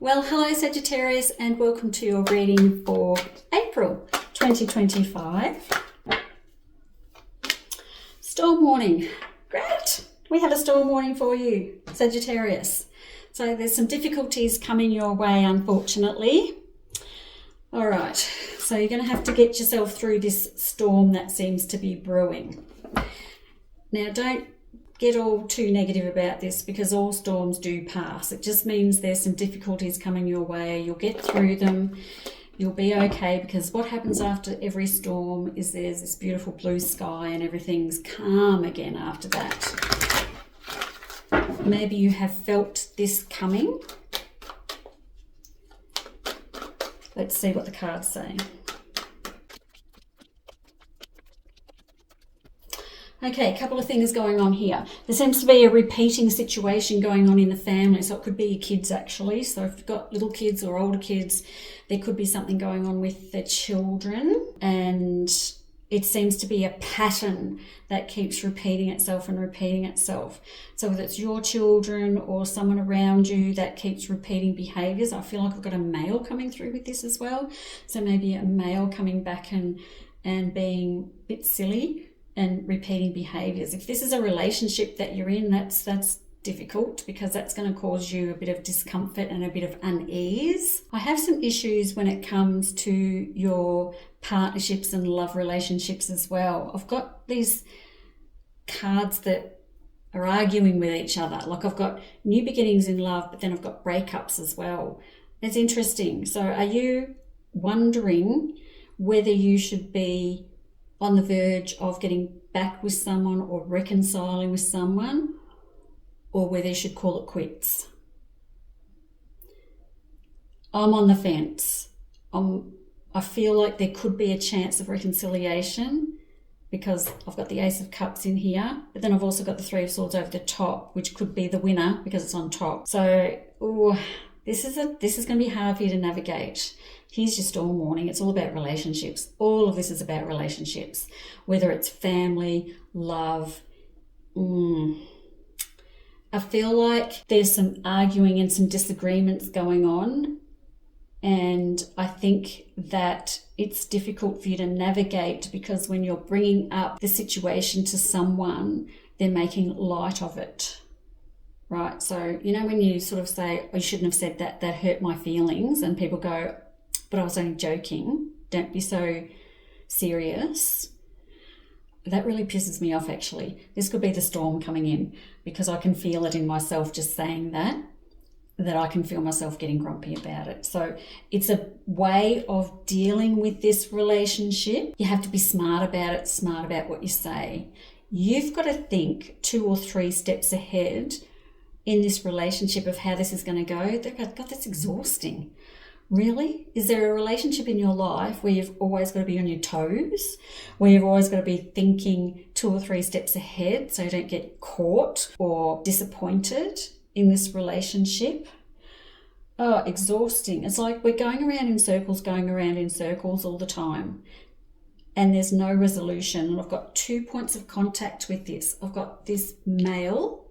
Well, hello Sagittarius and welcome to your reading for April 2025. Storm warning. Great. We have a storm warning for you, Sagittarius. So there's some difficulties coming your way, unfortunately. All right. So you're going to have to get yourself through this storm that seems to be brewing. Now, don't get all too negative about this because all storms do pass. It just means there's some difficulties coming your way. You'll get through them. You'll be okay, because what happens after every storm is there's this beautiful blue sky and everything's calm again after that. Maybe you have felt this coming. Let's see what the cards say. Okay, a couple of things going on here. There seems to be a repeating situation going on in the family. So it could be your kids actually. So if you've got little kids or older kids, there could be something going on with the children. And it seems to be a pattern that keeps repeating itself and repeating itself. So whether it's your children or someone around you that keeps repeating behaviours. I feel like I've got a male coming through with this as well. So maybe a male coming back and being a bit silly and repeating behaviours. If this is a relationship that you're in, that's difficult, because that's going to cause you a bit of discomfort and a bit of unease. I have some issues when it comes to your partnerships and love relationships as well. I've got these cards that are arguing with each other. Like I've got new beginnings in love, but then I've got breakups as well. It's interesting. So are you wondering whether you should be on the verge of getting back with someone or reconciling with someone, or whether you should call it quits? I'm on the fence. I feel like there could be a chance of reconciliation because I've got the Ace of Cups in here, but then I've also got the Three of Swords over the top, which could be the winner because it's on top. So, this is going to be hard for you to navigate. Here's your storm warning. It's all about relationships. All of this is about relationships, whether it's family, love. I feel like there's some arguing and some disagreements going on. And I think that it's difficult for you to navigate because when you're bringing up the situation to someone, they're making light of it. Right? So, when you sort of say, oh, you shouldn't have said that, that hurt my feelings, and people go, but I was only joking. Don't be so serious. That really pisses me off, actually. This could be the storm coming in because I can feel it in myself just saying that I can feel myself getting grumpy about it. So it's a way of dealing with this relationship. You have to be smart about it, smart about what you say. You've got to think 2 or 3 steps ahead in this relationship of how this is going to go. God, that's exhausting. Really? Is there a relationship in your life where you've always got to be on your toes, where you've always got to be thinking 2 or 3 steps ahead so you don't get caught or disappointed in this relationship? Oh, exhausting. It's like we're going around in circles all the time, and there's no resolution. And I've got 2 points of contact with this. I've got this male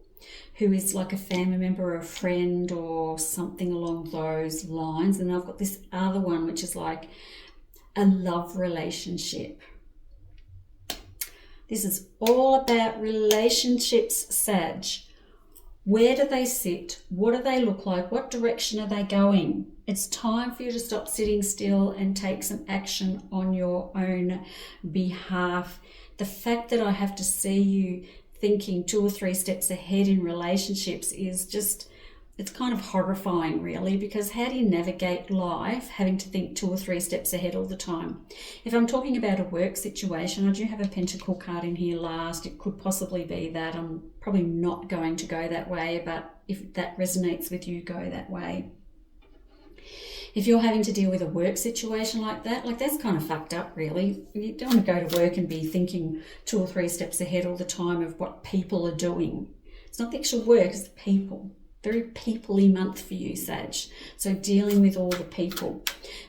who is like a family member or a friend or something along those lines. And I've got this other one, which is like a love relationship. This is all about relationships, Sag. Where do they sit? What do they look like? What direction are they going? It's time for you to stop sitting still and take some action on your own behalf. The fact that I have to see you thinking 2 or 3 steps ahead in relationships is just, it's kind of horrifying, really, because how do you navigate life having to think 2 or 3 steps ahead all the time? If I'm talking about a work situation, I do have a Pentacle card in here last. It could possibly be that. I'm probably not going to go that way, but if that resonates with you, go that way. If you're having to deal with a work situation like that's kind of fucked up, really. You don't want to go to work and be thinking 2 or 3 steps ahead all the time of what people are doing. It's not the actual work, it's the people. Very people-y month for you, Sag. So dealing with all the people.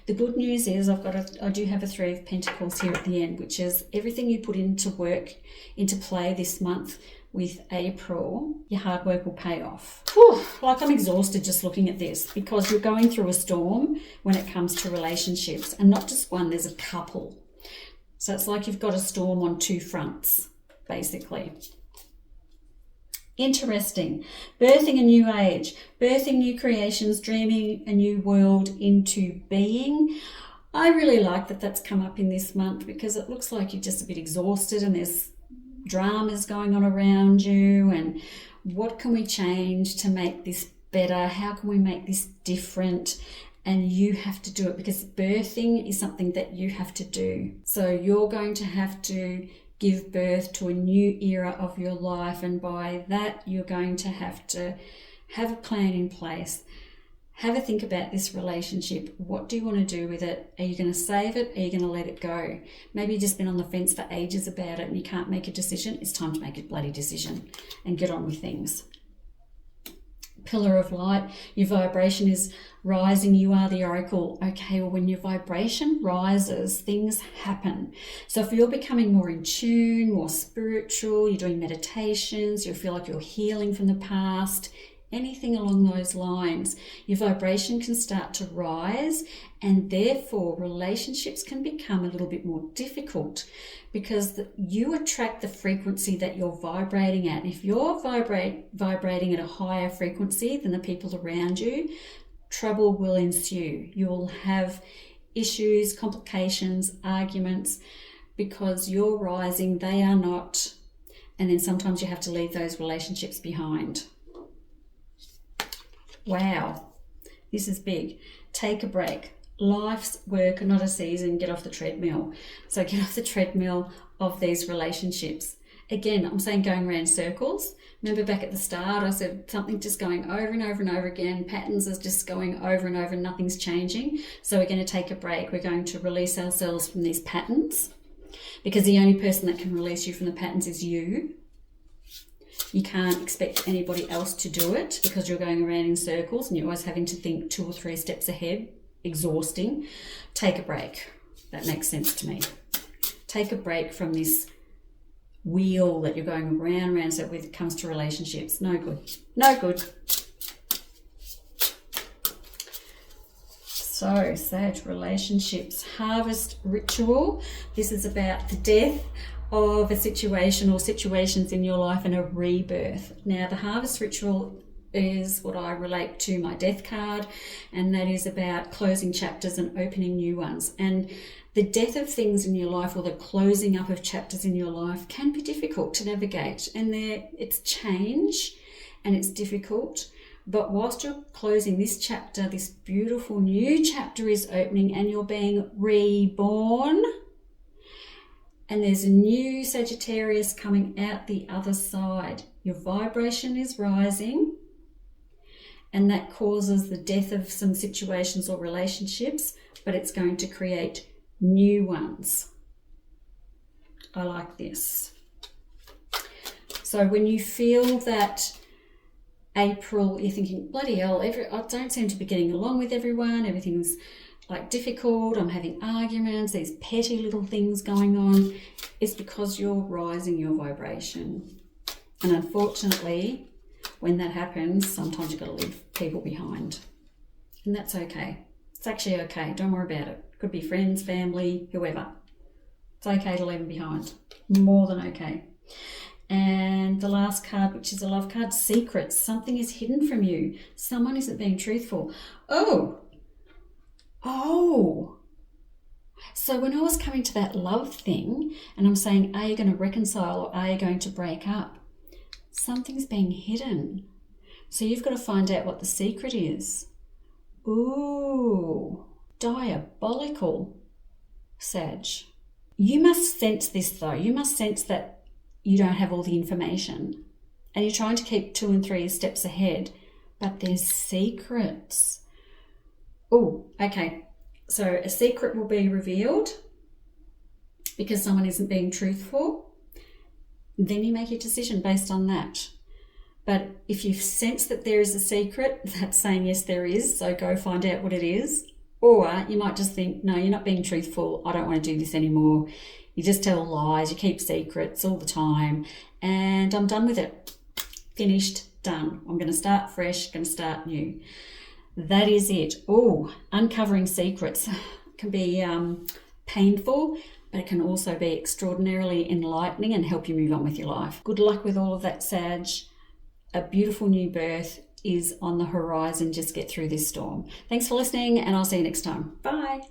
The good news is I do have a 3 of Pentacles here at the end, which is everything you put into work, into play this month, with April, your hard work will pay off. Whew, like I'm exhausted just looking at this, because you're going through a storm when it comes to relationships, and not just one, there's a couple. So it's like you've got a storm on two fronts, basically. Interesting. Birthing a new age, birthing new creations, dreaming a new world into being. I really like that that's come up in this month, because it looks like you're just a bit exhausted and there's dramas going on around you, and what can we change to make this better? How can we make this different? And you have to do it, because birthing is something that you have to do. So you're going to have to give birth to a new era of your life, and by that you're going to have a plan in place. Have a think about this relationship. What do you want to do with it? Are you going to save it? Are you going to let it go? Maybe you've just been on the fence for ages about it and you can't make a decision. It's time to make a bloody decision and get on with things. Pillar of light, your vibration is rising. You are the oracle. Okay, well, when your vibration rises, things happen. So if you're becoming more in tune, more spiritual, you're doing meditations, you feel like you're healing from the past, anything along those lines, your vibration can start to rise, and therefore relationships can become a little bit more difficult, because you attract the frequency that you're vibrating at. If you're vibrating at a higher frequency than the people around you, trouble will ensue. You'll have issues, complications, arguments, because you're rising, they are not, and then sometimes you have to leave those relationships behind. Wow, this is big. Take a break. Life's work, not a season. Get off the treadmill. So get off the treadmill of these relationships. Again, I'm saying going around circles. Remember back at the start, I said something just going over and over and over again. Patterns are just going over and over, nothing's changing. So we're going to take a break. We're going to release ourselves from these patterns, because the only person that can release you from the patterns is you. You can't expect anybody else to do it, because you're going around in circles and you're always having to think 2 or 3 steps ahead. Exhausting. Take a break. That makes sense to me. Take a break from this wheel that you're going round and round. So when it comes to relationships, no good. No good. So, Sag, relationships, harvest ritual. This is about the death of a situation or situations in your life and a rebirth. Now, the harvest ritual is what I relate to my death card, and that is about closing chapters and opening new ones. And the death of things in your life, or the closing up of chapters in your life, can be difficult to navigate, and it's change and it's difficult. But whilst you're closing this chapter, this beautiful new chapter is opening, and you're being reborn. And there's a new Sagittarius coming out the other side. Your vibration is rising, and that causes the death of some situations or relationships, but it's going to create new ones. I like this. So when you feel that April, you're thinking, bloody hell, I don't seem to be getting along with everyone, everything's like difficult, I'm having arguments, these petty little things going on, it's because you're rising your vibration. And unfortunately, when that happens, sometimes you've got to leave people behind. And that's okay. It's actually okay. Don't worry about it. Could be friends, family, whoever. It's okay to leave them behind. More than okay. And the last card, which is a love card, secrets. Something is hidden from you. Someone isn't being truthful. Oh. So when I was coming to that love thing, and I'm saying, are you going to reconcile or are you going to break up? Something's being hidden. So you've got to find out what the secret is. Ooh, diabolical, Sag. You must sense this though. You must sense that you don't have all the information and you're trying to keep 2 and 3 steps ahead, but there's secrets. Oh, okay. So a secret will be revealed because someone isn't being truthful. Then you make your decision based on that. But if you sense that there is a secret, that's saying yes, there is. So go find out what it is Or you might just think, no, you're not being truthful. I don't want to do this anymore. You just tell lies, you keep secrets all the time, and I'm done with it. Finished, done. I'm going to start fresh, going to start new. That is it. Oh, uncovering secrets can be painful, but it can also be extraordinarily enlightening and help you move on with your life. Good luck with all of that, Sag. A beautiful new birth is on the horizon. Just get through this storm. Thanks for listening, and I'll see you next time. Bye.